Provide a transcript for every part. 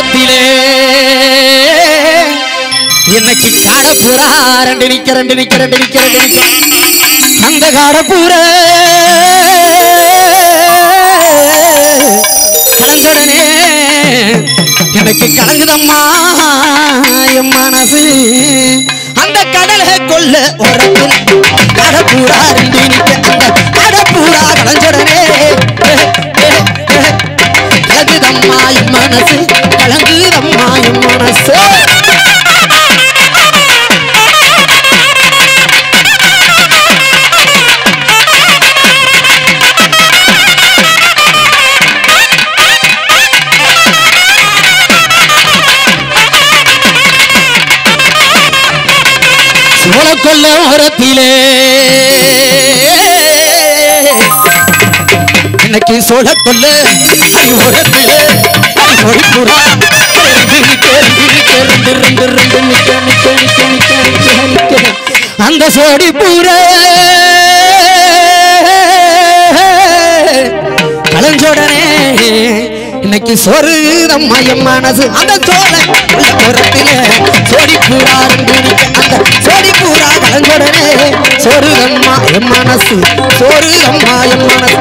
ஓரத்திலே இன்னைக்கு காடப்புறா ரெண்டு நிக்க அந்த காடப்புற கலந்துடனே எனக்கு கலங்குதம்மா என் மனசு அந்த கடலை கொள்ள ஓரத்தில் காடப்புறா ரெண்டு நிக்க அந்த காடப்புறா கலந்துடனே கலங்குதம்மா என் மனசு கலங்குதம்மா என் மனசு கொல்ல ஓரத்திலே இன்னைக்கு சோழ கொல்ல ஓரத்திலே அந்த சோடி பூர கலஞ்சோடனே இன்னைக்கு சோறு மயம் மனசு அந்த சோழ ஓரத்திலே சோடி பூரா அந்த சோடி பூரா கலஞ்சோடனே சோறு அம்மா என் மனசு சோறு அம்மா என் மனசு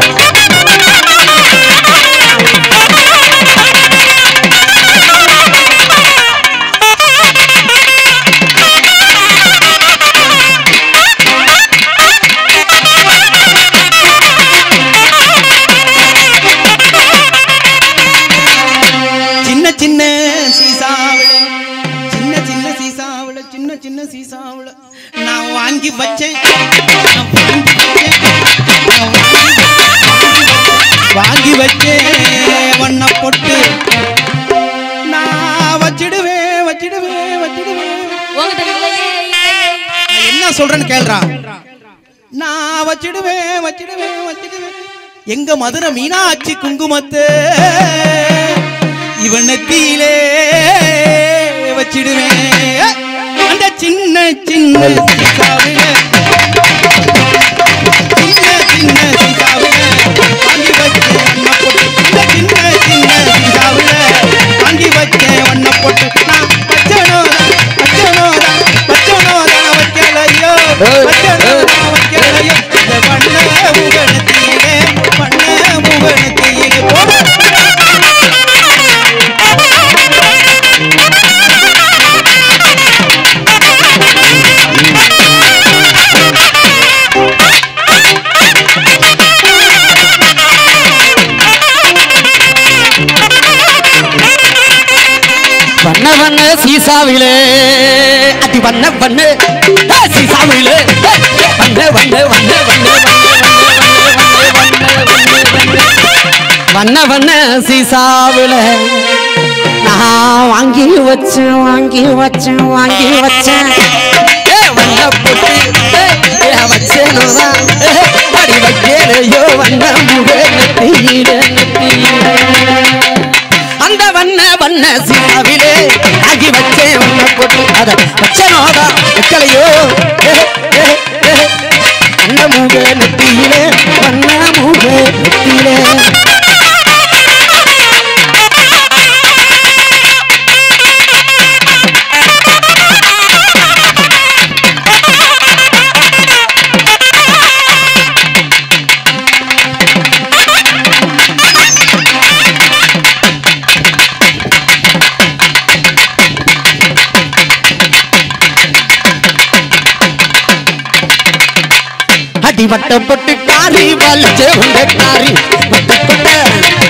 நான் வாங்கி வச்சேன் வண்ண பொட்டு நான் வச்சிடுவேன் என்ன சொல்றேன்னு கேள்றா நான் வச்சிடுவேன் எங்க மதுரை மீனாட்சி குங்குமத்தை இவன் நெத்தியிலே வச்சிடுவேன் அந்த சின்ன சின்ன சீசாவில வாங்கி வச்சேன் வண்ண பொட்டு இந்த சின்ன சின்ன சீசாவில வாங்கி வச்சேன் வண்ண பொட்டு நான் வச்சனோதா வைக்கலையோ இந்த வண்ண முகனத்திலே வண்ண வண்ண சீசாவிலே அதி வண்ண வண்ண சீசாவிலே வண்ண வண்ண சீசாவில நான் வாங்கி வச்சேன் வண்ண பொட்டு வச்சேனோதான் படி வைக்கலையோ வண்ண முக நெத்தியிலே அந்த வண்ண சீசாவிலே ஆகி வச்சேன் வண்ண பொட்டு அதை வச்சனோதா வைக்கலையோ வண்ண முக நெத்தியிலே வண்ண முக நெத்தியிலே வட்ட பொட்டு காரி வலிச்ச உண்ட காரி வட்டு கொட்ட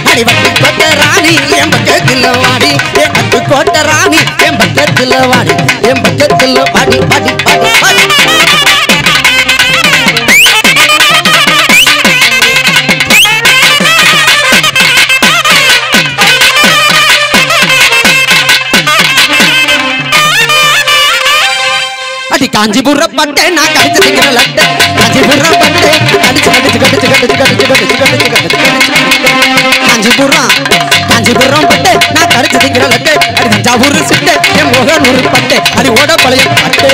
அடி வட்டு கொட்ட ராணி என் பக்கத்துல வாடி என் பட்டு கொட்ட ராணி என் பக்கத்துல வாடி என் பக்கத்துல வாடி வாடி வாடி வாடி காஞ்சிபுரம் பட்டே நான் கடிச்சு திங்கிற லட்டை காஞ்சிபுரம் பட்டே காஞ்சிபுரம் பட்டே நான் கடிச்சு திங்கிற லட்டை அது தஞ்சாவூர் சிட்டை என் முகநூறு பட்டை அது ஓட பழைய பட்டே